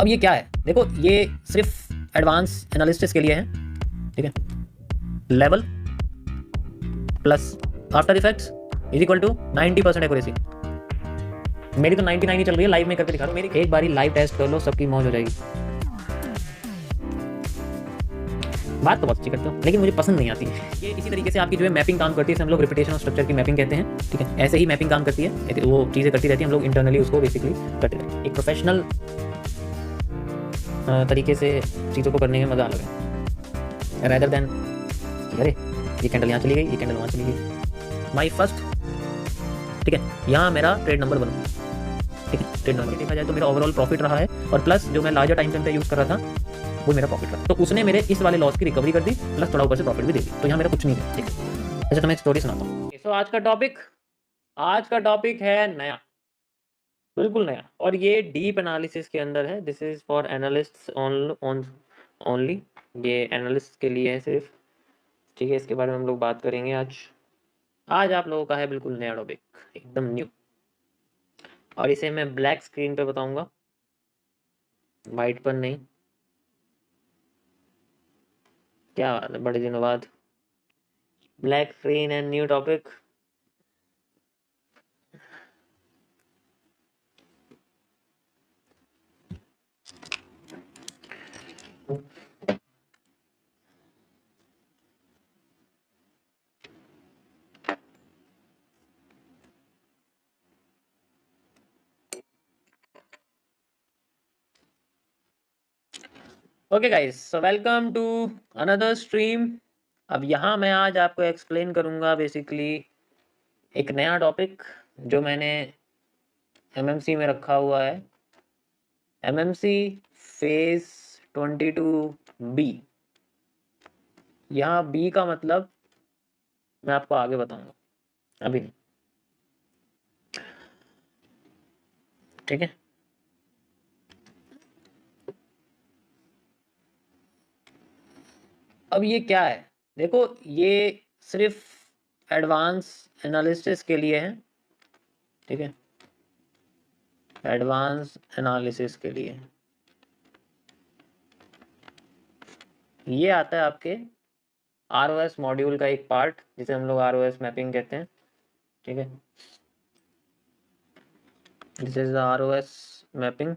अब ये क्या है, देखो ये सिर्फ एडवांस एनालिसिस के लिए है, ठीक है। Level plus after effects is equal to 90% accuracy. मेरी तो 99 ही चल रही है, लाइव में करके दिखा रहा हूँ। मेरी एक बारी लाइव टेस्ट कर लो, सबकी मौज हो जाएगी। बात तो बहुत अच्छी करते हो, लेकिन मुझे पसंद नहीं आती है ये। इसी तरीके से आपकी जो है मैपिंग काम करती है, इसे हम लोग रिपीटेशन और स्ट्रक्चर की मैपिंग कहते हैं, ठीक है। ऐसे ही मैपिंग काम करती है, वो चीज़ें करती रहती है, हम लोग इंटरनली उसको बेसिकली करते रहते हैं। एक प्रोफेशनल तरीके से चीज़ों को करने में मज़ा अलग है, रैदर देन अरे ये कैंडल यहाँ चली गई, ये कैंडल वहाँ चली गई। माई फर्स्ट, ठीक है, यहाँ मेरा ट्रेड नंबर बनो, ठीक है। ट्रेड नंबर देखा जाए तो मेरा ओवरऑल प्रॉफिट रहा है, और प्लस जो मैं लार्जर टाइम फ्रेम पे यूज़ कर रहा था वो मेरा प्रॉफिट रहा, तो उसने मेरे इस वाले लॉस की रिकवरी कर दी, प्लस थोड़ा ऊपर से प्रॉफिट भी दे दी, तो यहाँ मेरा कुछ नहीं है, ठीक है। अच्छा तो मैं एक स्टोरी सुनाता हूँ। तो आज का टॉपिक है नया, बिल्कुल नया, और ये डीप एनालिसिस के अंदर है। This is for analysts only, ये एनालिस्ट के लिए है सिर्फ, ठीक है। इसके बारे में हम लोग बात करेंगे आज। आज आप लोगों का है बिल्कुल नया टॉपिक, एकदम न्यू, और इसे मैं ब्लैक स्क्रीन पे बताऊंगा, वाइट पर नहीं। क्या बात है, बड़े दिनों बाद black screen and new topic. Okay guys, so welcome to another stream. अब यहाँ मैं आज आपको एक्सप्लेन करूँगा बेसिकली एक नया टॉपिक जो मैंने एमएमसी में रखा हुआ है, एमएमसी फेज 22B। यहाँ बी का मतलब मैं आपको आगे बताऊंगा, अभी नहीं, ठीक है। अब ये क्या है, देखो ये सिर्फ एडवांस एनालिसिस के लिए है, ठीक है। एडवांस एनालिसिस के लिए ये आता है आपके आरओएस मॉड्यूल का एक पार्ट, जिसे हम लोग आरओएस मैपिंग कहते हैं, ठीक है। This is the ROS mapping.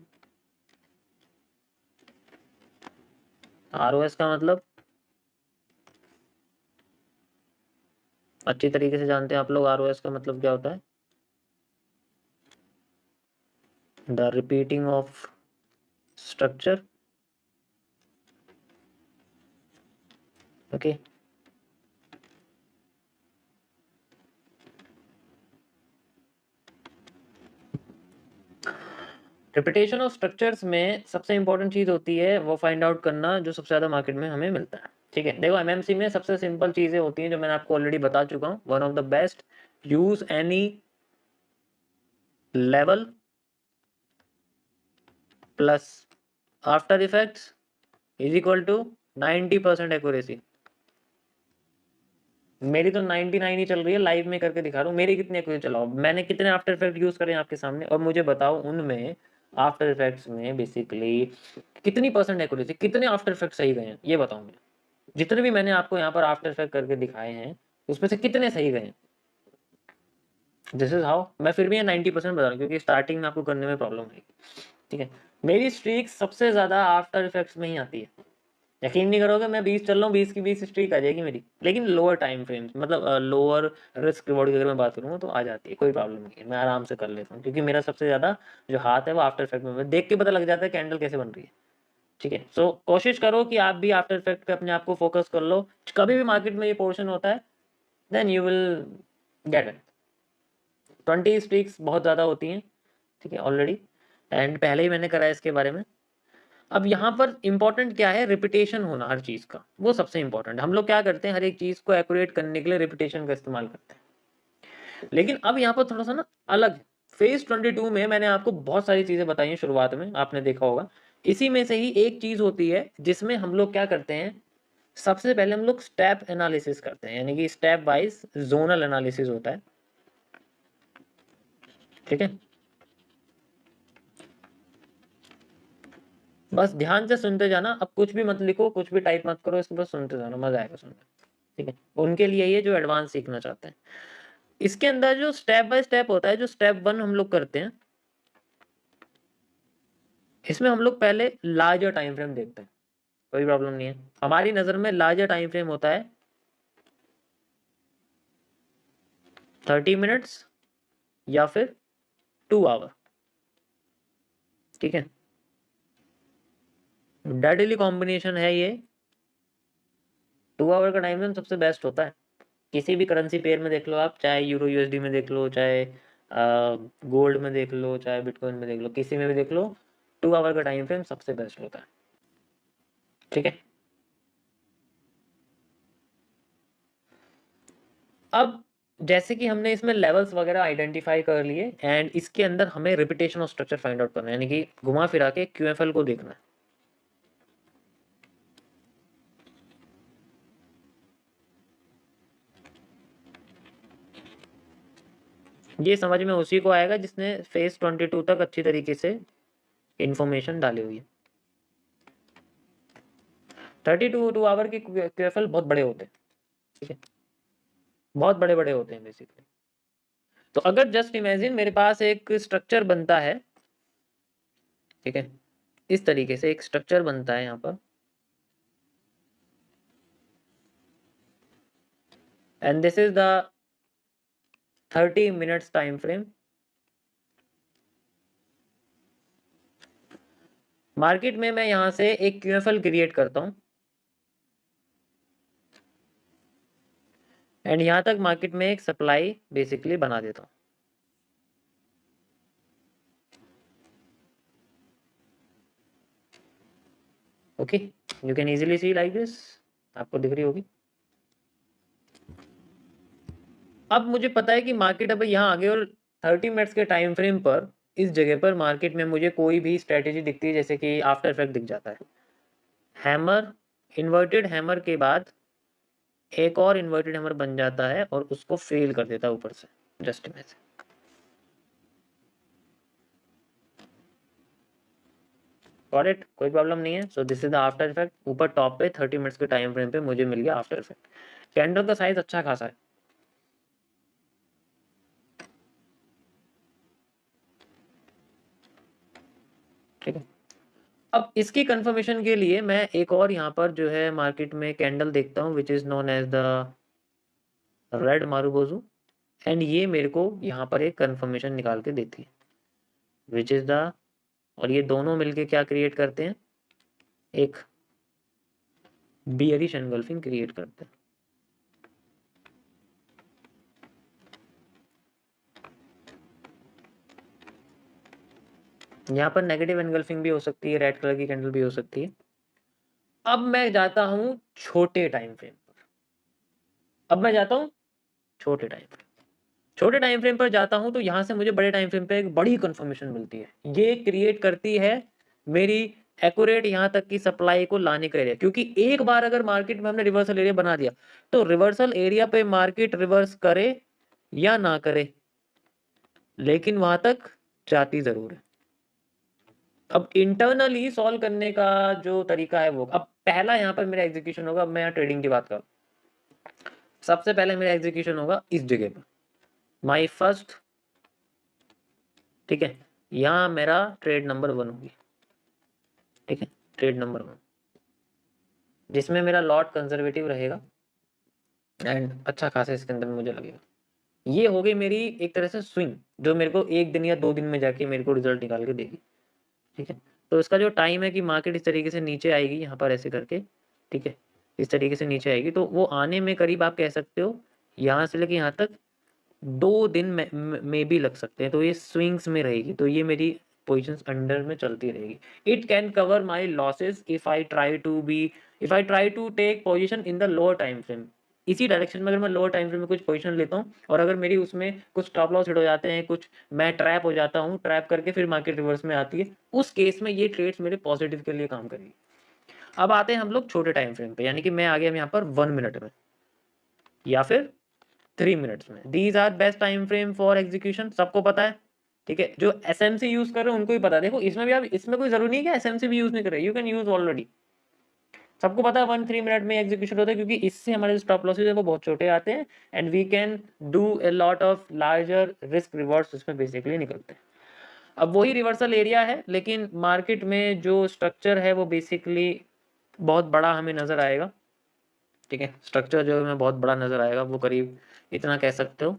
ROS का मतलब अच्छी तरीके से जानते हैं आप लोग, आरओएस का मतलब क्या होता है, the repeating of structure, okay. Repetition of structures में सबसे इंपॉर्टेंट चीज होती है वो फाइंड आउट करना जो सबसे ज्यादा मार्केट में हमें मिलता है, ठीक है। देखो एमएमसी में सबसे सिंपल चीजें होती हैं जो मैंने आपको ऑलरेडी बता चुका हूँ। One of the best, use any level plus after effects is equal to 90% accuracy. मेरी तो 99 ही चल रही है, लाइव में करके दिखा रहा हूँ। मेरी कितनी एक्यूरेसी चलाओ, मैंने कितने आफ्टर इफेक्ट यूज करे आपके सामने, और मुझे बताओ उनमें आफ्टर इफेक्ट्स में बेसिकली कितनी परसेंट एक्यूरेसी, कितने आफ्टर इफेक्ट सही गए हैं, ये बताऊँ मैं। जितने भी मैंने आपको यहाँ पर आफ्टर इफेक्ट करके दिखाए हैं उसमें से कितने सही गए हैं। This is how. मैं फिर भी 90% बता रहा हूँ क्योंकि स्टार्टिंग में आपको करने में प्रॉब्लम है, ठीक है। मेरी स्ट्रीक सबसे ज्यादा आफ्टर इफेक्ट्स में ही आती है। यकीन नहीं करोगे, मैं 20 चल रहा हूँ, 20 की 20 स्ट्रीक आ जाएगी मेरी, लेकिन लोअर टाइम फ्रेम, मतलब लोअर रिस्क रिवॉर्ड की अगर मैं बात करूँ तो आ जाती है, कोई प्रॉब्लम नहीं है, मैं आराम से कर लेता हूँ, क्योंकि मेरा सबसे ज्यादा जो हाथ है वो आफ्टर इफेक्ट में देख के पता लग जाता है कैंडल कैसे बन रही है, ठीक है। सो कोशिश करो कि आप भी आफ्टर इफेक्ट पे अपने आप को फोकस कर लो। कभी भी मार्केट में ये पोर्शन होता है then you will get it. 20 streaks बहुत ज़्यादा होती हैं, ठीक है, ऑलरेडी, एंड पहले ही मैंने करा है इसके बारे में। अब यहाँ पर इंपॉर्टेंट क्या है, रिपीटेशन होना हर चीज़ का, वो सबसे इंपॉर्टेंट। हम लोग क्या करते हैं, हर एक चीज़ को एक्यूरेट करने के लिए रिपीटेशन का इस्तेमाल करते हैं, लेकिन अब यहाँ पर थोड़ा सा ना अलग है। फेज 22 में मैंने आपको बहुत सारी चीज़ें बताई हैं, शुरुआत में आपने देखा होगा। इसी में से ही एक चीज़ होती है जिसमें हम लोग क्या करते हैं, सबसे पहले हम लोग स्टेप एनालिसिस करते हैं, यानी कि स्टेप वाइज जोनल एनालिसिस होता है, ठीक है। बस ध्यान से सुनते जाना, अब कुछ भी मत लिखो, कुछ भी टाइप मत करो, इसको बस सुनते जाना, मजा आएगा सुनने। ठीक है, उनके लिए ये जो एडवांस सीखना चाहते हैं। इसके अंदर जो स्टेप बाय स्टेप होता है, जो स्टेप 1 हम लोग करते हैं, इसमें हम लोग पहले लार्जर टाइम फ्रेम देखते हैं। कोई प्रॉब्लम नहीं है, हमारी नजर में लार्जर टाइम फ्रेम होता है 30 मिनट्स या फिर 2 आवर। ठीक है, डेडली कॉम्बिनेशन है ये। 2 आवर का टाइम फ्रेम सबसे बेस्ट होता है। किसी भी करेंसी पेयर में देख लो आप, चाहे यूरो यूएसडी में देख लो, चाहे गोल्ड में देख लो, चाहे बिटकॉइन में देख लो, किसी में भी देख लो, 2 आवर का टाइम फ्रेम सबसे बेस्ट होता है। ठीक है, अब जैसे कि हमने इसमें लेवल्स वगैरह आइडेंटिफाई कर लिए, एंड इसके अंदर हमें repetition of structure find out करना है, यानी कि घुमा फिरा के क्यूएफएल को देखना है। ये समझ में उसी को आएगा जिसने फेज 22 तक अच्छी तरीके से इंफॉर्मेशन डाली हुई है। 32 आवर के क्यूएफएल बहुत बड़े होते हैं। ठीक है, बहुत बड़े बड़े होते हैं बेसिकली। तो अगर जस्ट इमेजिन मेरे पास एक स्ट्रक्चर बनता है, ठीक है, इस तरीके से एक स्ट्रक्चर बनता है यहाँ पर, and this is the 30 minutes time frame. Market में मैं यहां से एक क्यूएफएल क्रिएट करता हूं, एंड यहां तक मार्केट में एक सप्लाई बेसिकली बना देता हूं। Okay, you can easily C like this, आपको दिख रही होगी। अब मुझे पता है कि मार्केट अब यहाँ आगे, और 30 मिनट्स के टाइम फ्रेम पर इस जगह पर मार्केट में मुझे कोई भी स्ट्रेटेजी दिखती है, जैसे कि आफ्टर इफेक्ट दिख जाता है, हैमर, इन्वर्टेड हैमर के बाद एक और इन्वर्टेड हैमर बन जाता है और उसको फेल कर देता है ऊपर से, जस्ट इमेजिन। गॉट इट, कोई प्रॉब्लम नहीं है। So this is the after effect. ऊपर टॉप पे 30 मिनट्स के टाइम फ्रेम पे मुझे मिल गया आफ्टर इफेक्ट। कैंडल का साइज अच्छा खासा है। ठीक है, अब इसकी कंफर्मेशन के लिए मैं एक और यहाँ पर जो है मार्केट में कैंडल देखता हूँ, which is known as the red marubozu, and ये मेरे को यहाँ पर एक कंफर्मेशन निकाल के देती है, विच इज द, और ये दोनों मिलके क्या क्रिएट करते हैं, एक बियरिश एनगल्फिंग क्रिएट करते हैं। यहाँ पर नेगेटिव एनगल्फिंग भी हो सकती है, रेड कलर की कैंडल भी हो सकती है। अब मैं जाता हूँ छोटे टाइम फ्रेम पर, अब मैं जाता हूँ छोटे टाइम फ्रेम, छोटे टाइम फ्रेम पर जाता हूँ तो यहाँ से मुझे बड़े टाइम फ्रेम पे एक बड़ी कंफर्मेशन मिलती है। ये क्रिएट करती है मेरी एक्यूरेट यहाँ तक की सप्लाई को लाने का एरिया, क्योंकि एक बार अगर मार्केट में हमने रिवर्सल एरिया बना दिया तो रिवर्सल एरिया पे मार्केट रिवर्स करे या ना करे, लेकिन वहां तक जाती जरूर है। अब इंटरनली सॉल्व करने का जो तरीका है वो, अब पहला यहाँ पर मेरा एग्जीक्यूशन होगा। अब मैं यहाँ ट्रेडिंग की बात करूँ, सबसे पहले मेरा एग्जीक्यूशन होगा इस जगह पर, माई फर्स्ट। ठीक है, यहाँ मेरा ट्रेड नंबर 1 होगी। ठीक है, ट्रेड नंबर 1 जिसमें मेरा लॉट कंजर्वेटिव रहेगा, एंड अच्छा खासा इसके अंदर मुझे लगेगा। ये हो गई मेरी एक तरह से स्विंग, जो मेरे को 1 दिन या 2 दिन में जाके मेरे को रिजल्ट निकाल के देगी। ठीक है, तो इसका जो टाइम है कि मार्केट इस तरीके से नीचे आएगी यहाँ पर ऐसे करके, ठीक है, इस तरीके से नीचे आएगी, तो वो आने में करीब आप कह सकते हो यहाँ से लेके यहाँ तक 2 दिन में भी लग सकते हैं। तो ये स्विंग्स में रहेगी, तो ये मेरी पोजीशंस अंडर में चलती रहेगी। It can cover my losses if I try to take position in the lower time frame. इसी डायरेक्शन में अगर मैं लोअर टाइम फ्रेम में कुछ पोजीशन लेता हूँ और अगर मेरी उसमें कुछ स्टॉप लॉस हिट हो जाते हैं, कुछ मैं ट्रैप हो जाता हूँ, ट्रैप करके फिर मार्केट रिवर्स में आती है, उस केस में ये ट्रेड्स मेरे पॉजिटिव के लिए काम करेगी। अब आते हैं हम लोग छोटे टाइम फ्रेम पे, यानी कि मैं आ गया यहाँ पर 1 मिनट में या फिर 3 मिनट्स में। These are best time frame for execution, सबको पता है। ठीक है, जो एसएमसी यूज कर रहे हैं उनको ही पता है। देखो इसमें भी आप, इसमें कोई जरूरी नहीं है कि एसएमसी भी यूज नहीं कर रहे, यू कैन यूज ऑलरेडी। सबको पता है 1-3 मिनट में एग्जीक्यूशन होता है, क्योंकि इससे हमारे स्टॉप लॉसेज है वो बहुत छोटे आते हैं, and we can do a lot of larger risk rewards इसमें बेसिकली निकलते हैं। अब वही रिवर्सल एरिया है, लेकिन मार्केट में जो स्ट्रक्चर है वो बेसिकली बहुत बड़ा हमें नजर आएगा। ठीक है, स्ट्रक्चर जो हमें बहुत बड़ा नजर आएगा, वो करीब इतना कह सकते हो।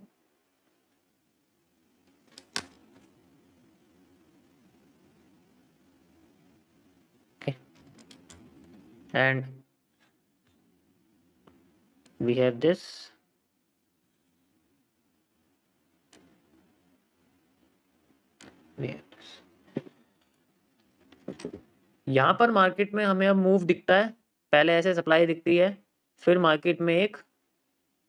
एंड वी हैव दिस, यहाँ पर मार्केट में हमें अब मूव दिखता है, पहले ऐसे सप्लाई दिखती है, फिर मार्केट में एक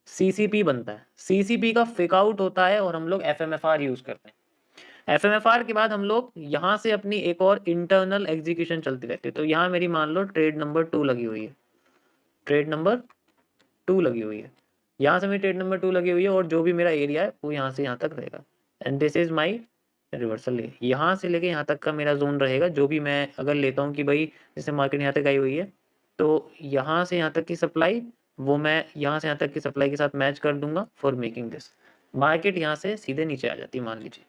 सीसीपी बनता है, सीसीपी का फेक आउट होता है और हम लोग एफएमएफआर यूज करते हैं। एफएमएफआर के बाद हम लोग यहाँ से अपनी एक और इंटरनल एग्जीक्यूशन चलती रहती है। तो यहाँ मेरी मान लो ट्रेड नंबर 2 लगी हुई है, ट्रेड नंबर 2 लगी हुई है, यहाँ से मेरी ट्रेड नंबर 2 लगी हुई है, और जो भी मेरा एरिया है वो यहाँ से यहाँ तक रहेगा, and this is my reversal. यहाँ से लेके यहाँ तक का मेरा जोन रहेगा। जो भी मैं अगर लेता हूँ कि भाई जैसे मार्केट यहाँ तक आई हुई है, तो यहाँ से यहाँ तक की सप्लाई वो मैं यहाँ से यहाँ तक की सप्लाई के साथ मैच कर दूंगा फॉर मेकिंग दिस। मार्केट यहाँ से सीधे नीचे आ जाती है, मान लीजिए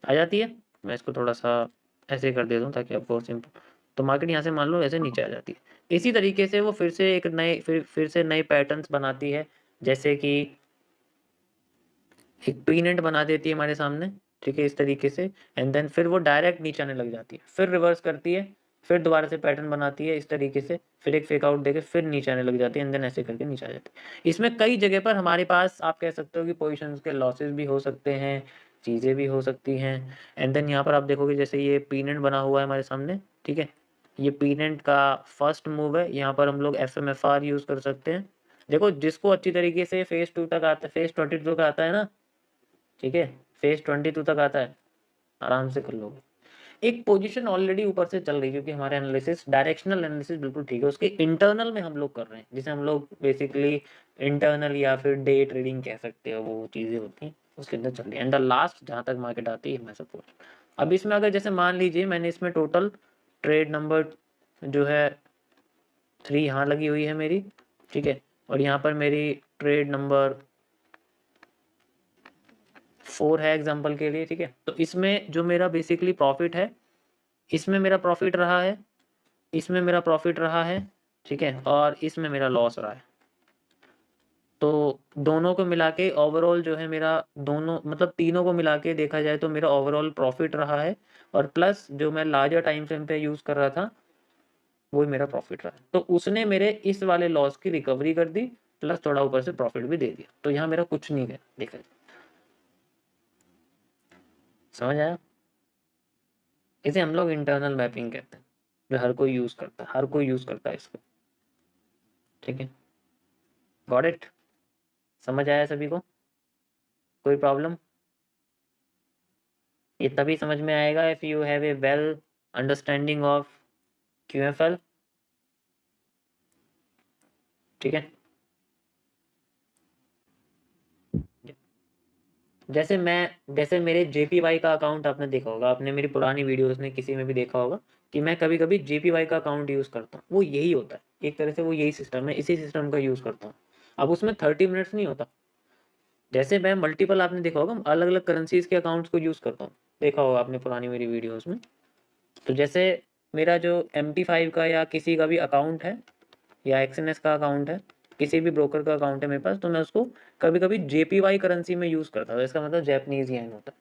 आ जाती है, मैं इसको थोड़ा सा ऐसे कर देता हूँ ताकि आपको और सिंपल। तो मार्केट यहाँ से मान लो ऐसे नीचे आ जाती है। इसी तरीके से वो फिर से एक नए फिर से नए पैटर्न्स बनाती है, जैसे कि एक पीनेट बना देती है हमारे सामने, ठीक है, इस तरीके से, एंड देन फिर वो डायरेक्ट नीचे आने लग जाती है, फिर रिवर्स करती है, फिर दोबारा से पैटर्न बनाती है इस तरीके से, फिर एक फेक आउट देके फिर नीचे आने लग जाती है, एंड देन ऐसे करके नीचे आ जाती है। इसमें कई जगह पर हमारे पास आप कह सकते हो कि पोजिशन के लॉसेज भी हो सकते हैं, चीज़ें भी हो सकती हैं। एंड देन यहाँ पर आप देखोगे जैसे ये पीनेट बना हुआ है हमारे सामने, ठीक है, ये पीनेट का फर्स्ट मूव है, यहाँ पर हम लोग एफएमएफआर यूज कर सकते हैं। देखो जिसको अच्छी तरीके से फेज 2 तक आता है, फेज 22 तक आता है ना, ठीक है, फेज 22 तक आता है, आराम से कर लोगे। एक पोजीशन ऑलरेडी ऊपर से चल रही है, क्योंकि हमारे एनालिसिस डायरेक्शनल एनालिसिस बिल्कुल ठीक है, उसके इंटरनल में हम लोग कर रहे हैं, जिसे हम लोग बेसिकली इंटरनल या फिर डे ट्रेडिंग कह सकते हो, वो चीज़ें होती हैं उसके अंदर चल रही है। एंड द लास्ट जहाँ तक मार्केट आती है मैं सपोर्ट। अब इसमें अगर जैसे मान लीजिए मैंने इसमें टोटल ट्रेड नंबर जो है 3 यहाँ लगी हुई है मेरी, ठीक है, और यहाँ पर मेरी ट्रेड नंबर 4 है एग्जाम्पल के लिए, ठीक है। तो इसमें जो मेरा बेसिकली प्रॉफिट है, इसमें मेरा प्रॉफिट रहा है, इसमें मेरा प्रॉफिट रहा है, ठीक है, और इसमें मेरा लॉस रहा है। तो दोनों को मिला के ओवरऑल जो है मेरा, दोनों मतलब तीनों को मिला के देखा जाए तो मेरा ओवरऑल प्रॉफिट रहा है, और प्लस जो मैं लार्जर टाइम फ्रेम पे यूज कर रहा था वही मेरा प्रॉफिट रहा है। तो उसने मेरे इस वाले लॉस की रिकवरी कर दी, प्लस थोड़ा ऊपर से प्रॉफिट भी दे दिया। तो यहाँ मेरा कुछ नहीं गया, देखा जाए। समझ आया? इसे हम लोग इंटरनल मैपिंग कहते हैं, जो हर कोई यूज करता है, हर कोई यूज करता है इसको, ठीक है। Got it? समझ आया सभी को? कोई प्रॉब्लम? ये तभी समझ में आएगा if you have a well understanding of QFL, ठीक है। जैसे मेरे JPY का अकाउंट आपने देखा होगा, आपने मेरी पुरानी वीडियोस में किसी में भी देखा होगा कि मैं कभी कभी JPY का अकाउंट यूज करता हूँ। वो यही होता है, एक तरह से वो यही सिस्टम है, इसी सिस्टम का यूज करता हूँ। अब उसमें 30 मिनट्स नहीं होता। जैसे मैं मल्टीपल, आपने देखा होगा अलग अलग करेंसीज के अकाउंट्स को यूज करता हूँ, देखा होगा आपने पुरानी मेरी वीडियोस में। तो जैसे मेरा जो MT5 का या किसी का भी अकाउंट है, या XNS का अकाउंट है, किसी भी ब्रोकर का अकाउंट है मेरे पास, तो मैं उसको कभी कभी JPY करेंसी में यूज करता हूँ। इसका मतलब जैपनीज येन होता है,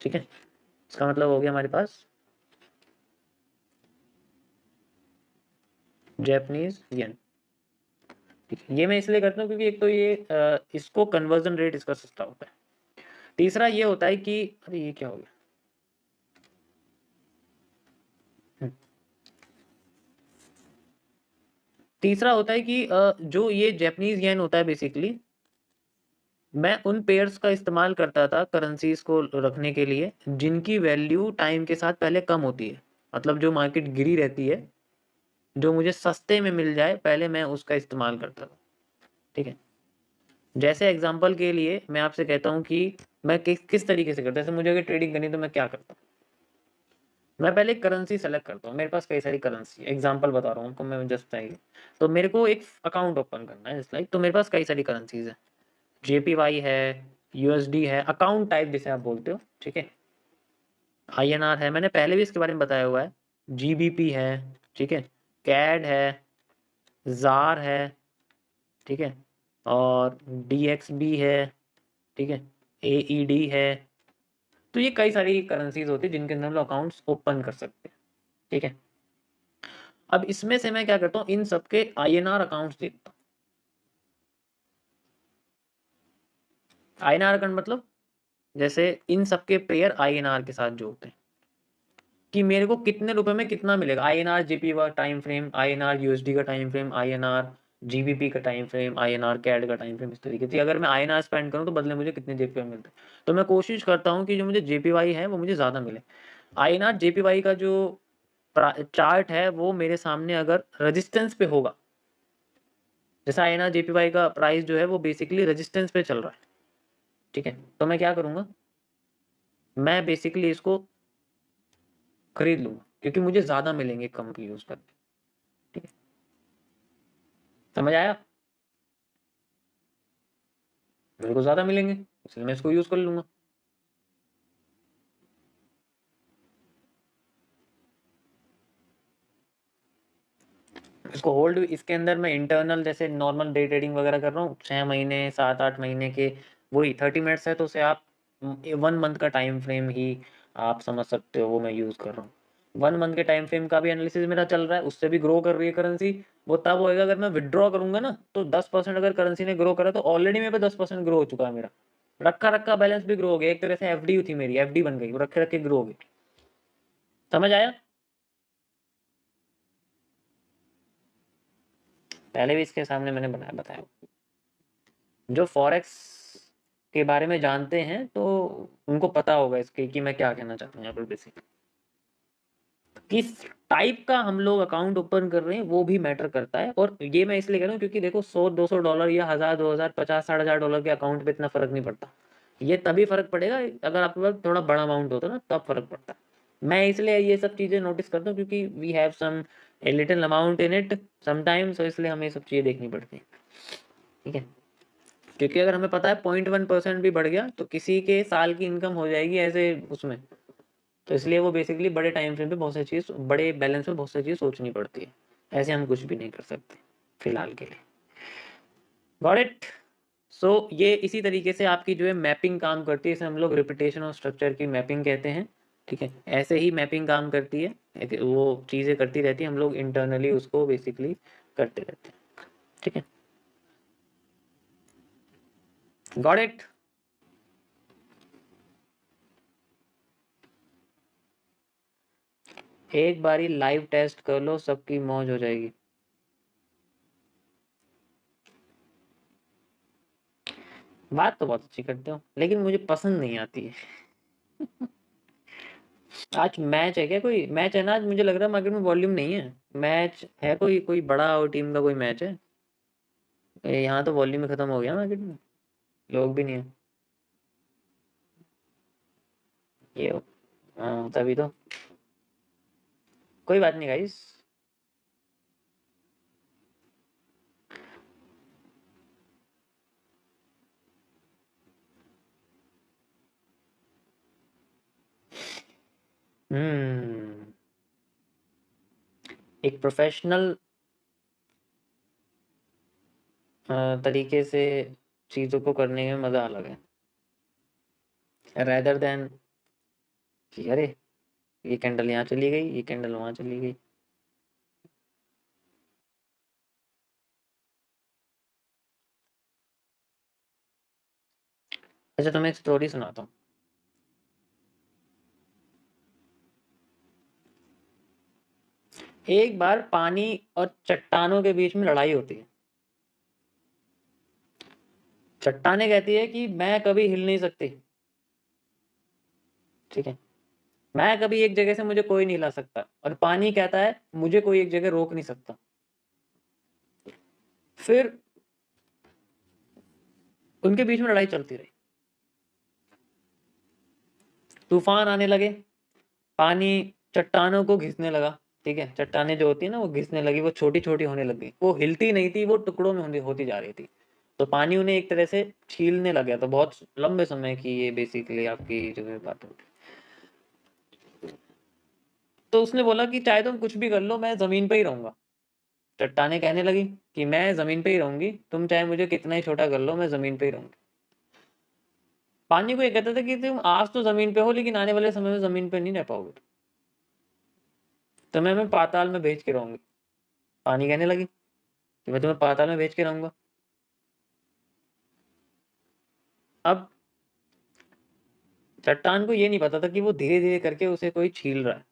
ठीक है। इसका मतलब हो गया हमारे पास जैपनीज येन। ये मैं इसलिए करता हूँ क्योंकि एक तो ये इसको कन्वर्जन रेट इसका सस्ता होता है। तीसरा ये होता है कि, अरे ये क्या हो गया, तीसरा होता है कि जो ये जैपनीज येन होता है बेसिकली, मैं उन पेयर्स का इस्तेमाल करता था करेंसीज को रखने के लिए जिनकी वैल्यू टाइम के साथ पहले कम होती है। मतलब जो मार्केट गिरी रहती है, जो मुझे सस्ते में मिल जाए, पहले मैं उसका इस्तेमाल करता था, ठीक है। जैसे एग्जांपल के लिए मैं आपसे कहता हूँ कि मैं किस तरीके से करता हूँ। जैसे मुझे अगर ट्रेडिंग करनी है तो मैं क्या करता हूँ, मैं पहले करेंसी सेलेक्ट करता हूँ। मेरे पास कई सारी करेंसी, एग्जांपल बता रहा हूँ आपको मैं जस्ट चाहिए। तो मेरे को एक अकाउंट ओपन करना है, लाइक तो मेरे पास कई सारी करेंसीज है, जेपीवाई है, यूएसडी है, अकाउंट टाइप जिसे आप बोलते हो, ठीक है। आईएनआर है, मैंने पहले भी इसके बारे में बताया हुआ है। जीबीपी है, ठीक है। कैड है, जार है, ठीक है। और डीएक्सबी है, ठीक है। एईडी है। तो ये कई सारी करेंसीज होती है जिनके अंदर हम लोग अकाउंट्स ओपन कर सकते हैं, ठीक है। अब इसमें से मैं क्या करता हूँ, इन सबके आईएनआर अकाउंट्स देखता हूँ। आईएनआर अकाउंट मतलब जैसे इन सबके पेयर आईएनआर के साथ जोड़ते हैं कि मेरे को कितने रुपए में कितना मिलेगा। आईएनआर जीपी का टाइम फ्रेम, आईएनआर यूएसडी का टाइम फ्रेम, आईएनआर जीबीपी का टाइम फ्रेम, आईएनआर कैड का टाइम फ्रेम, इस तरीके से अगर मैं आईएनआर स्पेंड करूं तो बदले मुझे कितने जेपीवाई मिलते हैं। तो मैं कोशिश करता हूं कि जो मुझे जेपीवाई है वो मुझे ज़्यादा मिले। आईएनआर जेपीवाई का जो चार्ट है वो मेरे सामने अगर रेजिस्टेंस पे होगा, जैसा आईएनआर जेपीवाई का प्राइस जो है वो बेसिकली रेजिस्टेंस पे चल रहा है, ठीक है। तो मैं क्या करूंगा, मैं बेसिकली इसको खरीद लूंगा क्योंकि मुझे ज़्यादा मिलेंगे कम की यूज़ करके, ठीक है। समझ आया, मेरे को ज़्यादा मिलेंगे इसलिए मैं इसको यूज़ कर लूंगा। इसको होल्ड, इसके अंदर मैं इंटरनल जैसे नॉर्मल डे ट्रेडिंग वगैरह कर रहा हूँ 6 महीने 7-8 महीने के, वही 30 मिनट्स है तो उसे आप 1 मंथ का टाइम फ्रेम ही आप समझ सकते हो, वो मैं यूज़ कर रहा हूँ। 1 मंथ के टाइम फ्रेम का भी एनालिसिस मेरा चल रहा है, उससे भी ग्रो कर रही है करेंसी। वो तब होएगा अगर मैं विड्रॉ करूंगा ना, तो 10% अगर करेंसी ने ग्रो करा तो ऑलरेडी मेरे पे 10% ग्रो हो चुका है मेरा। रखा रखा बैलेंस भी ग्रो हो गया, एक तरह से एफडी थी मेरी, एफडी बन गई, वो रखे रखे ग्रो हो गई। समझ आया, पहले भी इसके सामने मैंने बताया। जो फॉरेक्स के बारे में जानते हैं तो उनको पता होगा इसके कि मैं क्या कहना चाहता हूँ यहाँ पर बेसिक। किस टाइप का हम लोग अकाउंट ओपन कर रहे हैं वो भी मैटर करता है, और ये मैं इसलिए कह रहा हूँ क्योंकि देखो $100-200 या 1000-2000 50-60 हज़ार डॉलर के अकाउंट पे इतना फर्क नहीं पड़ता। ये तभी फर्क पड़ेगा अगर आपके पास थोड़ा बड़ा अमाउंट होता है ना, तब फर्क पड़ता है। मैं इसलिए ये सब चीजें नोटिस करता हूँ क्योंकि we have some a little amount in it sometimes, तो इसलिए हमें ये सब चीजें देखनी पड़ती है, ठीक है। क्योंकि अगर हमें पता है 0.1% भी बढ़ गया तो किसी के साल की इनकम हो जाएगी ऐसे उसमें, तो इसलिए वो बेसिकली बड़े टाइम फ्रेम पे बहुत सारी चीज, बड़े बैलेंस में बहुत सारी चीज सोचनी पड़ती है। ऐसे हम कुछ भी नहीं कर सकते फिलहाल के लिए। Got it. सो ये इसी तरीके से आपकी जो है मैपिंग काम करती है, इसे हम लोग रिपीटेशन और स्ट्रक्चर की मैपिंग कहते हैं, ठीक है। ऐसे ही मैपिंग काम करती है, वो चीज़ें करती रहती है, हम लोग इंटरनली उसको बेसिकली करते रहते हैं, ठीक है। Got it. एक बारी लाइव टेस्ट कर लो, सबकी मौज हो जाएगी। बात तो बहुत अच्छी करते हो लेकिन मुझे पसंद नहीं आती है। आज मैच है क्या, कोई मैच है ना आज, मुझे लग रहा है मार्केट में वॉल्यूम नहीं है। मैच है कोई, कोई बड़ा और टीम का कोई मैच है। यहाँ तो वॉल्यूम ही खत्म हो गया मार्केट में, लोग भी नहीं है ये। हाँ तभी तो, कोई बात नहीं गाइस। हम्म, एक प्रोफेशनल तरीके से चीज़ों को करने में मज़ा अलग है, रेदर देन कि अरे ये कैंडल यहाँ चली गई, ये कैंडल वहाँ चली गई। अच्छा तुम्हें एक स्टोरी सुनाता हूँ। एक बार पानी और चट्टानों के बीच में लड़ाई होती है। चट्टाने कहती है कि मैं कभी हिल नहीं सकती, ठीक है, मैं कभी एक जगह से मुझे कोई नहीं हिला सकता, और पानी कहता है मुझे कोई एक जगह रोक नहीं सकता। फिर उनके बीच में लड़ाई चलती रही। तूफान आने लगे, पानी चट्टानों को घिसने लगा, ठीक है, चट्टानें जो होती है ना वो घिसने लगी, वो छोटी छोटी होने लगी, वो हिलती नहीं थी, वो टुकड़ों में होती जा रही थी। तो पानी उन्हें एक तरह से छीलने लग गया। तो बहुत लंबे समय की ये बेसिकली आपकी जो है बात होती। तो उसने बोला कि चाहे तुम कुछ भी कर लो, मैं जमीन पे ही रहूंगा। चट्टाने कहने लगी कि मैं जमीन पे ही रहूंगी, तुम चाहे मुझे कितना ही छोटा कर लो, मैं जमीन पे ही रहूंगी। पानी को ये कहता था कि तुम आज तो जमीन पे हो, लेकिन आने वाले समय में जमीन पे नहीं रह पाओगे, तुम्हें मैं पाताल में भेज के रहूंगी। पानी कहने लगी कि मैं तुम्हें पाताल में भेज के रहूंगा। अब चट्टान को ये नहीं पता था कि वो धीरे धीरे करके उसे कोई छील रहा है।